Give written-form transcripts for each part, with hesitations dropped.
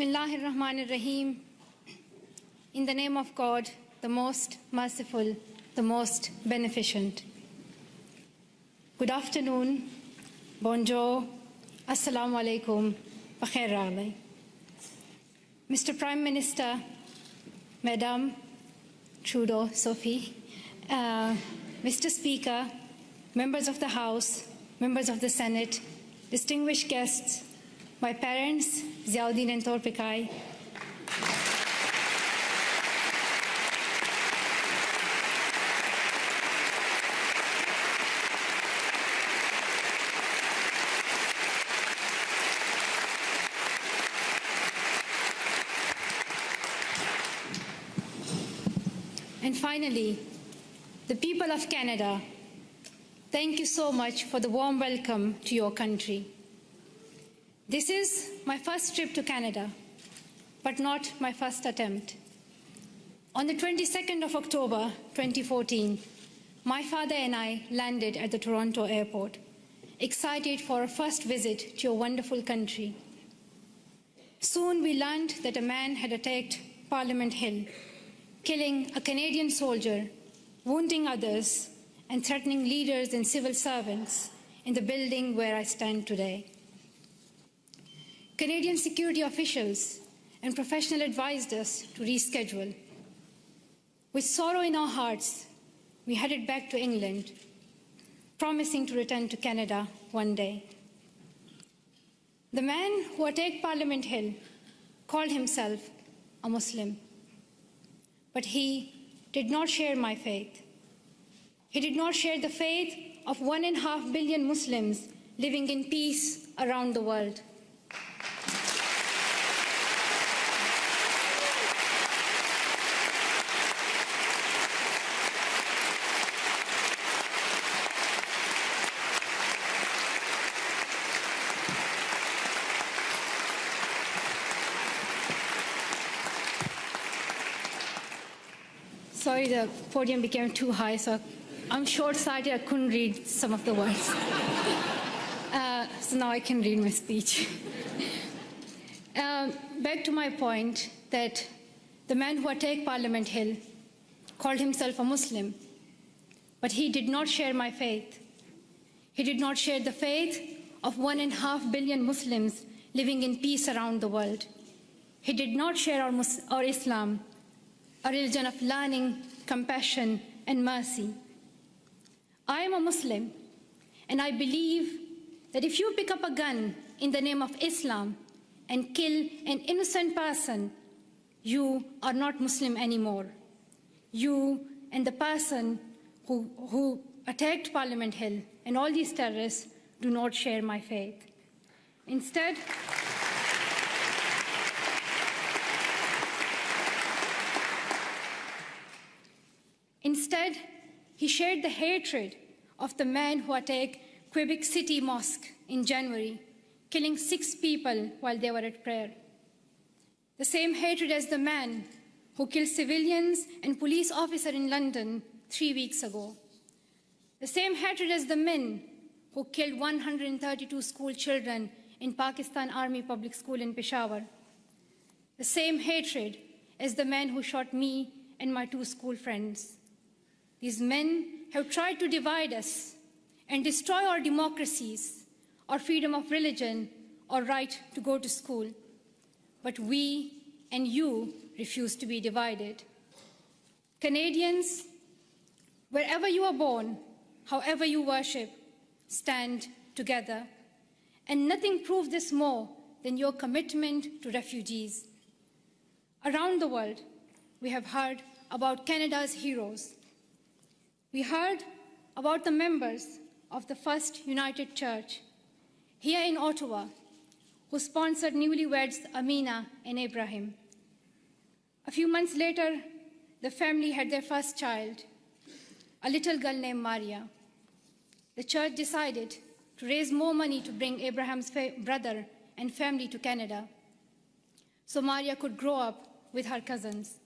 Bismillahirrahmanirrahim. In the name of God, the most merciful, the most beneficent. Good afternoon, bonjour, assalamu alaikum, bakhair raghlai. Mr. Prime Minister, Madam Trudeau, Sophie, Mr. Speaker, members of the House, members of the Senate, distinguished guests, my parents, Ziauddin and Torpikai, and finally, the people of Canada, thank you so much for the warm welcome to your country. This is my first trip to Canada, but not my first attempt. On the 22nd of October 2014, my father and I landed at the Toronto airport, excited for our first visit to your wonderful country. Soon we learned that a man had attacked Parliament Hill, killing a Canadian soldier, wounding others, and threatening leaders and civil servants in the building where I stand today. Canadian security officials and professionals advised us to reschedule. With sorrow in our hearts, we headed back to England, promising to return to Canada one day. The man who attacked Parliament Hill called himself a Muslim, but he did not share my faith. He did not share the faith of 1.5 billion Muslims living in peace around the world. Sorry, the podium became too high, so I'm short-sighted, I couldn't read some of the words. So now I can read my speech. Back to my point that the man who attacked Parliament Hill called himself a Muslim, but he did not share my faith. He did not share the faith of 1.5 billion Muslims living in peace around the world. He did not share our Islam, a religion of learning, compassion, and mercy. I am a Muslim, and I believe that if you pick up a gun in the name of Islam and kill an innocent person, you are not Muslim anymore. You and the person who attacked Parliament Hill and all these terrorists do not share my faith. Instead, he shared the hatred of the man who attacked Quebec City Mosque in January, killing 6 people while they were at prayer. The same hatred as the man who killed civilians and police officers in London 3 weeks ago. The same hatred as the men who killed 132 school children in Pakistan Army Public School in Peshawar. The same hatred as the man who shot me and my 2 school friends. These men have tried to divide us and destroy our democracies, our freedom of religion, our right to go to school. But we and you refuse to be divided. Canadians, wherever you are born, however you worship, stand together. And nothing proves this more than your commitment to refugees. Around the world, we have heard about Canada's heroes. We heard about the members of the First United Church here in Ottawa, who sponsored newlyweds Amina and Abraham. A few months later, the family had their first child, a little girl named Maria. The church decided to raise more money to bring Abraham's brother and family to Canada, so Maria could grow up with her cousins.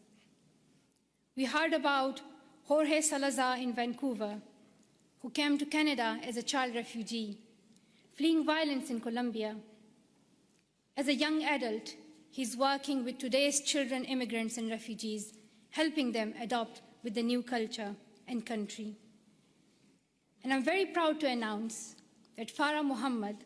We heard about Jorge Salazar in Vancouver, who came to Canada as a child refugee, fleeing violence in Colombia. As a young adult, he's working with today's children, immigrants, and refugees, helping them adopt with the new culture and country. And I'm very proud to announce that Farah Muhammad,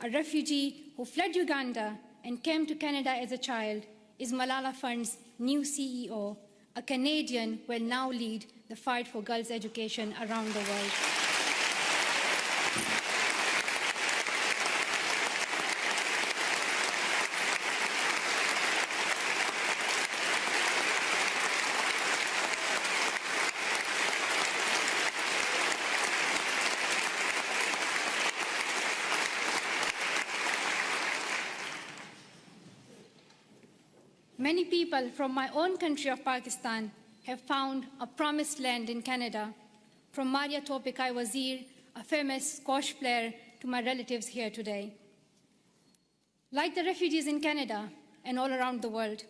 a refugee who fled Uganda and came to Canada as a child, is Malala Fund's new CEO, a Canadian who will now lead the fight for girls' education around the world. Many people from my own country of Pakistan have found a promised land in Canada, from Maria Topikai Wazir, a famous squash player, to my relatives here today. Like the refugees in Canada and all around the world,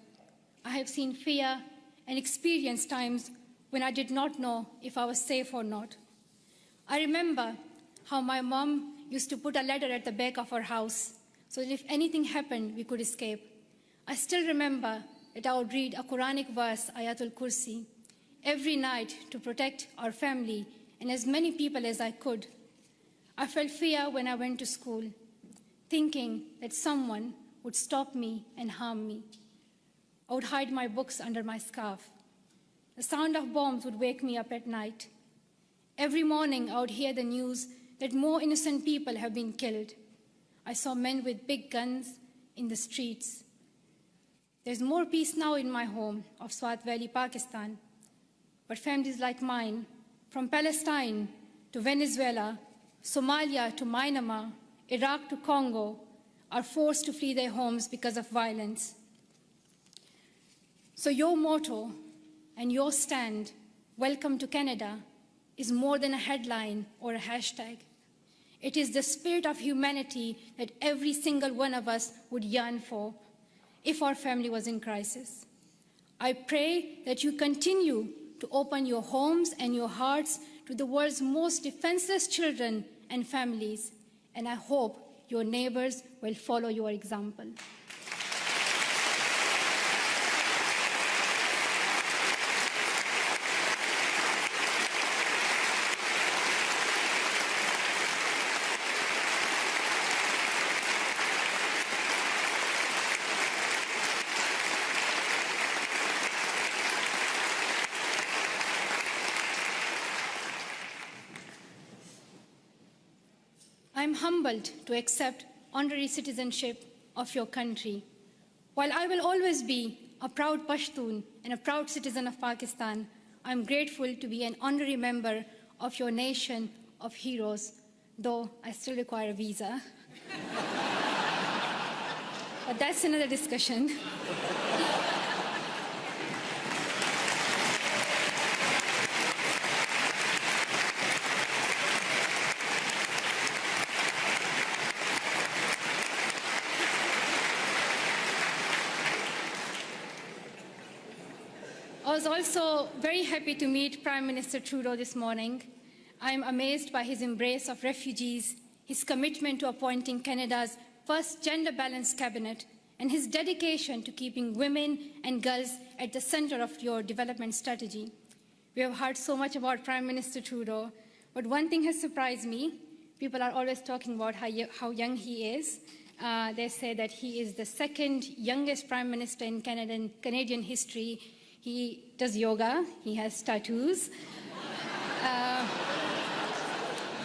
I have seen fear and experienced times when I did not know if I was safe or not. I remember how my mom used to put a ladder at the back of our house so that if anything happened, we could escape. I still remember that I would read a Quranic verse, Ayatul Kursi, every night to protect our family and as many people as I could. I felt fear when I went to school, thinking that someone would stop me and harm me. I would hide my books under my scarf. The sound of bombs would wake me up at night. Every morning I would hear the news that more innocent people have been killed. I saw men with big guns in the streets. There's more peace now in my home of Swat Valley, Pakistan. But families like mine, from Palestine to Venezuela, Somalia to Myanmar, Iraq to Congo, are forced to flee their homes because of violence. So your motto and your stand, Welcome to Canada, is more than a headline or a hashtag. It is the spirit of humanity that every single one of us would yearn for if our family was in crisis. I pray that you continue to open your homes and your hearts to the world's most defenseless children and families, and I hope your neighbors will follow your example. I'm humbled to accept honorary citizenship of your country. While I will always be a proud Pashtun and a proud citizen of Pakistan, I'm grateful to be an honorary member of your nation of heroes, though I still require a visa. But that's another discussion. I was also very happy to meet Prime Minister Trudeau this morning. I am amazed by his embrace of refugees, his commitment to appointing Canada's first gender-balanced cabinet, and his dedication to keeping women and girls at the center of your development strategy. We have heard so much about Prime Minister Trudeau, but one thing has surprised me. People are always talking about how young he is. They say that he is the second youngest Prime Minister in Canadian history. He does yoga, he has tattoos,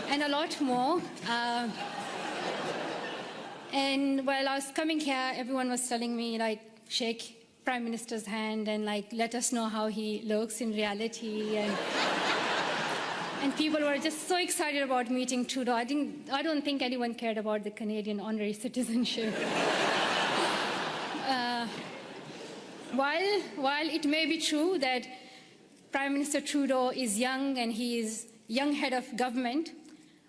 and a lot more. And while I was coming here, everyone was telling me, like, shake Prime Minister's hand and, like, let us know how he looks in reality. And people were just so excited about meeting Trudeau. I don't think anyone cared about the Canadian honorary citizenship. While it may be true that Prime Minister Trudeau is young and he is young head of government,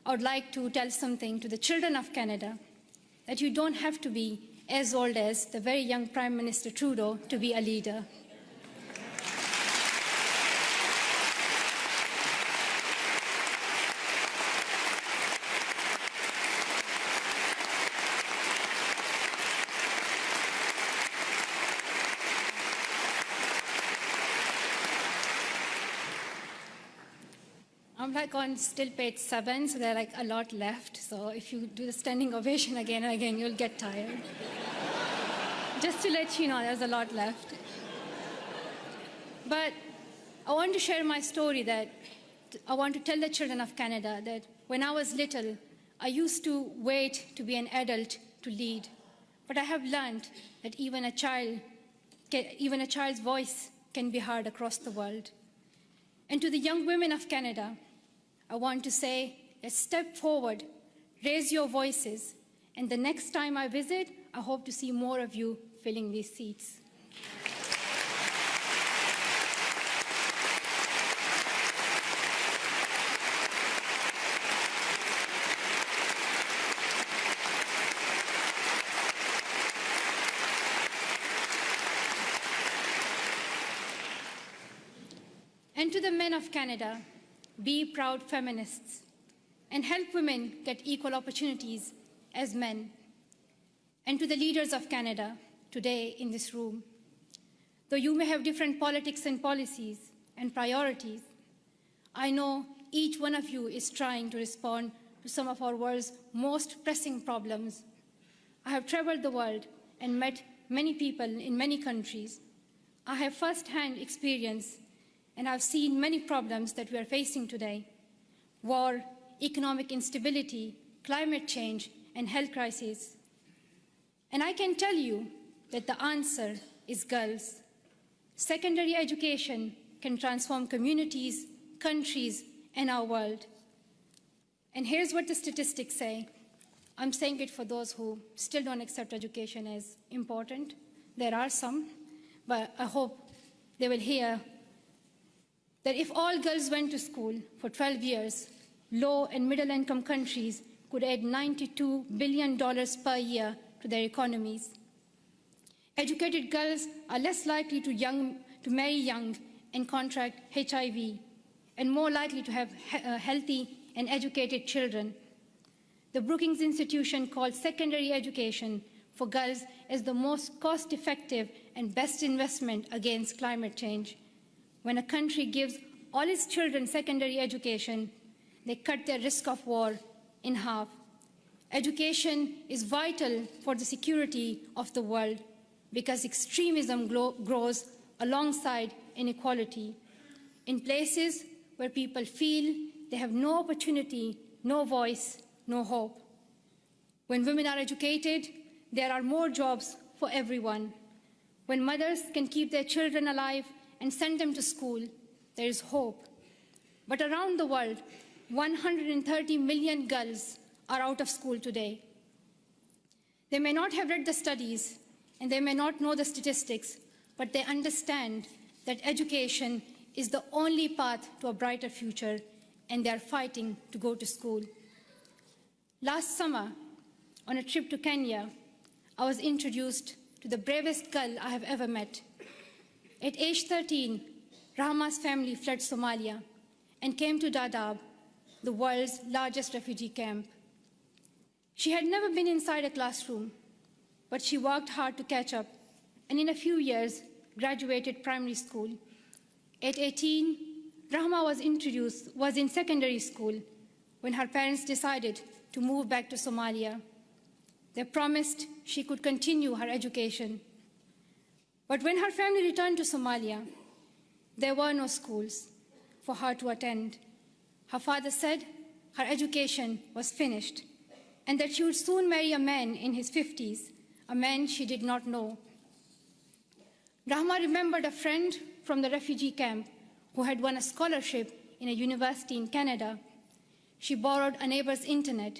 I would like to tell something to the children of Canada, that you don't have to be as old as the very young Prime Minister Trudeau to be a leader. I'm like on still page 7, so there are like a lot left. So if you do the standing ovation again and again, you'll get tired. Just to let you know, there's a lot left. But I want to share my story that I want to tell the children of Canada that when I was little, I used to wait to be an adult to lead. But I have learned that even a child's voice can be heard across the world. And to the young women of Canada, I want to say, let's step forward, raise your voices, and the next time I visit, I hope to see more of you filling these seats. And to the men of Canada, be proud feminists and help women get equal opportunities as men. And to the leaders of Canada today in this room, though you may have different politics and policies and priorities, I know each one of you is trying to respond to some of our world's most pressing problems. I have traveled the world and met many people in many countries. I have first-hand experience and I've seen many problems that we are facing today: war, economic instability, climate change, and health crises. And I can tell you that the answer is girls. Secondary education can transform communities, countries, and our world. And here's what the statistics say. I'm saying it for those who still don't accept education as important. There are some, but I hope they will hear that if all girls went to school for 12 years, low and middle income countries could add $92 billion per year to their economies. Educated girls are less likely to marry young and contract HIV, and more likely to have healthy and educated children. The Brookings Institution called secondary education for girls as the most cost-effective and best investment against climate change. When a country gives all its children secondary education, they cut their risk of war in half. Education is vital for the security of the world because extremism grows alongside inequality. In places where people feel they have no opportunity, no voice, no hope. When women are educated, there are more jobs for everyone. When mothers can keep their children alive and send them to school, there is hope. But around the world, 130 million girls are out of school today. They may not have read the studies and they may not know the statistics, but they understand that education is the only path to a brighter future, and they are fighting to go to school. Last summer, on a trip to Kenya, I was introduced to the bravest girl I have ever met. At age 13, Rahma's family fled Somalia and came to Dadaab, the world's largest refugee camp. She had never been inside a classroom, but she worked hard to catch up, and in a few years, graduated primary school. At 18, Rahma was in secondary school when her parents decided to move back to Somalia. They promised she could continue her education. But when her family returned to Somalia, there were no schools for her to attend. Her father said her education was finished and that she would soon marry a man in his 50s, a man she did not know. Rahma remembered a friend from the refugee camp who had won a scholarship in a university in Canada. She borrowed a neighbor's internet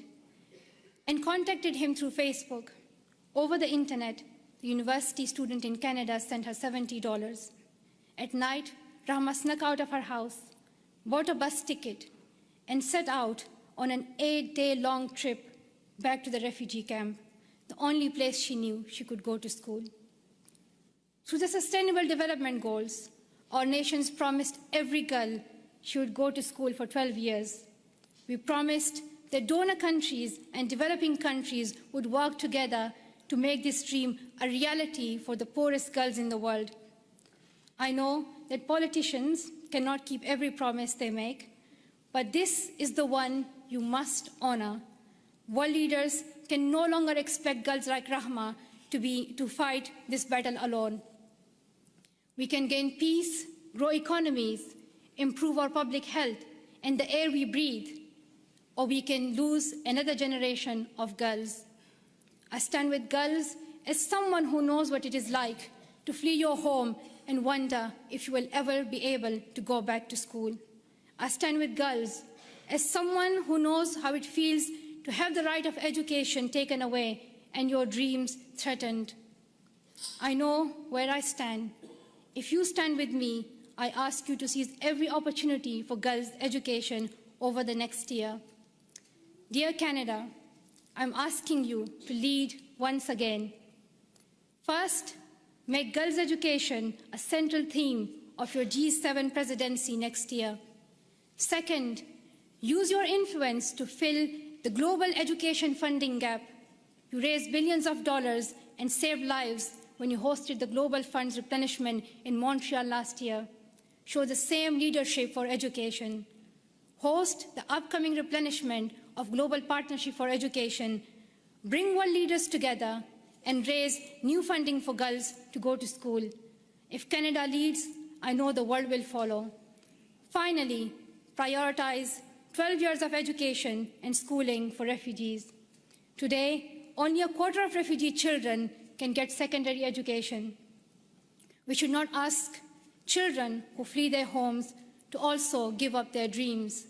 and contacted him through Facebook. Over the internet, the university student in Canada sent her $70. At night, Rahma snuck out of her house, bought a bus ticket, and set out on an 8-day-long trip back to the refugee camp, the only place she knew she could go to school. Through the Sustainable Development Goals, our nations promised every girl she would go to school for 12 years. We promised that donor countries and developing countries would work together to make this dream a reality for the poorest girls in the world. I know that politicians cannot keep every promise they make, but this is the one you must honor. World leaders can no longer expect girls like Rahma to fight this battle alone. We can gain peace, grow economies, improve our public health and the air we breathe, or we can lose another generation of girls. I stand with girls as someone who knows what it is like to flee your home and wonder if you will ever be able to go back to school. I stand with girls as someone who knows how it feels to have the right of education taken away and your dreams threatened. I know where I stand. If you stand with me, I ask you to seize every opportunity for girls' education over the next year. Dear Canada, I'm asking you to lead once again. First, make girls' education a central theme of your G7 presidency next year. Second, use your influence to fill the global education funding gap. You raised billions of dollars and saved lives when you hosted the Global Fund's replenishment in Montreal last year. Show the same leadership for education. Host the upcoming replenishment of Global Partnership for Education. Bring world leaders together and raise new funding for girls to go to school. If Canada leads, I know the world will follow. Finally, prioritize 12 years of education and schooling for refugees. Today, only a quarter of refugee children can get secondary education. We should not ask children who flee their homes to also give up their dreams.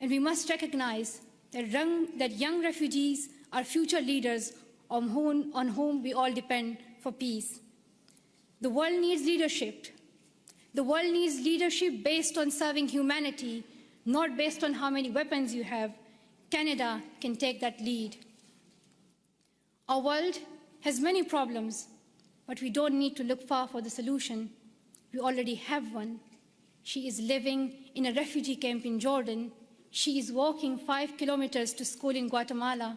And we must recognize that young refugees are future leaders on whom we all depend for peace. The world needs leadership. The world needs leadership based on serving humanity, not based on how many weapons you have. Canada can take that lead. Our world has many problems, but we don't need to look far for the solution. We already have one. She is living in a refugee camp in Jordan. She is walking 5 kilometers to school in Guatemala.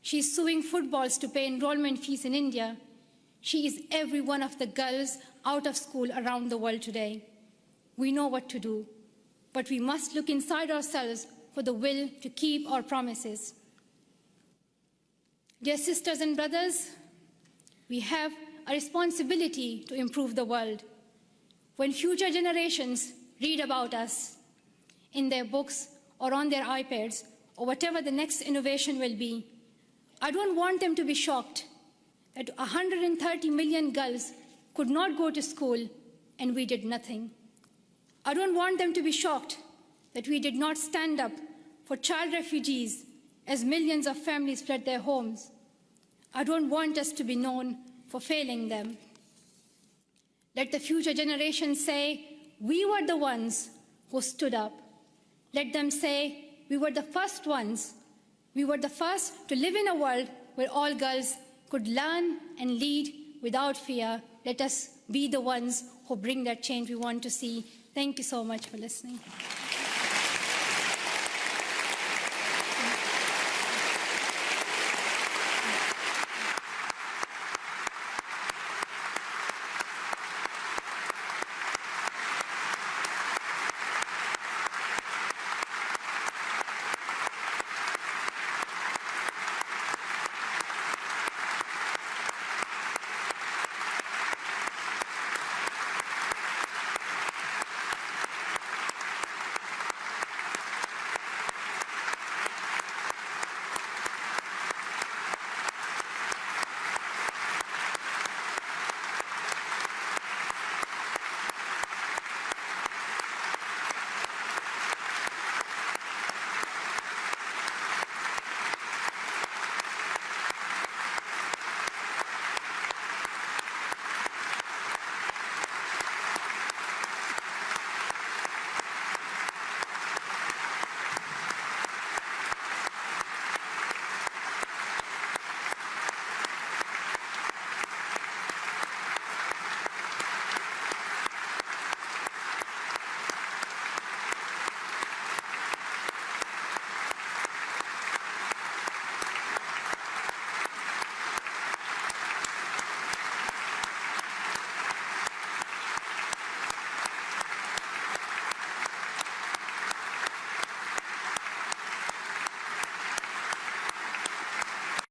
She is sewing footballs to pay enrollment fees in India. She is every one of the girls out of school around the world today. We know what to do, but we must look inside ourselves for the will to keep our promises. Dear sisters and brothers, we have a responsibility to improve the world. When future generations read about us in their books or on their iPads or whatever the next innovation will be, I don't want them to be shocked that 130 million girls could not go to school and we did nothing. I don't want them to be shocked that we did not stand up for child refugees as millions of families fled their homes. I don't want us to be known for failing them. Let the future generations say, we were the ones who stood up. Let them say, we were the first ones. We were the first to live in a world where all girls could learn and lead without fear. Let us be the ones who bring that change we want to see. Thank you so much for listening.